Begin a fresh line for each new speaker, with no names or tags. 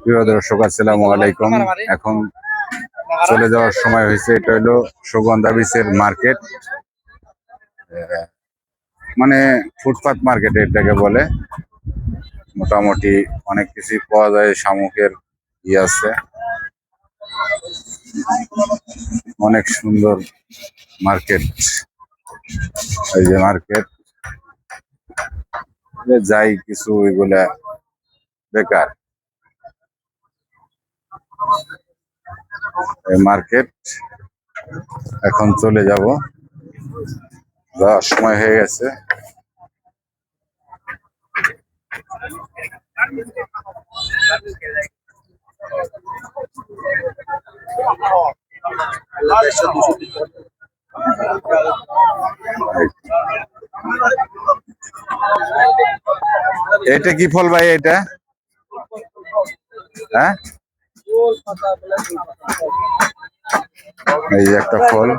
প্রিয় দর্শক, আসসালামু আলাইকুম। এখন চলে যাওয়ার সময় হয়েছে। এটা হলো সুগন্ধা বিচের মার্কেট, মানে ফুটপাত মার্কেট এটাকে বলে। মোটামুটি অনেক কিছু পাওয়া যায়, শামুকের আছে, অনেক সুন্দর মার্কেট। এই যে মার্কেট, যাই কিছু ওইগুলা বেকার। মার্কেট এখন চলে যাব, যাওয়ার সময় হয়ে গেছে। এটা কি ফল ভাই? এটা হ্যাঁ, এই যে একটা ফল।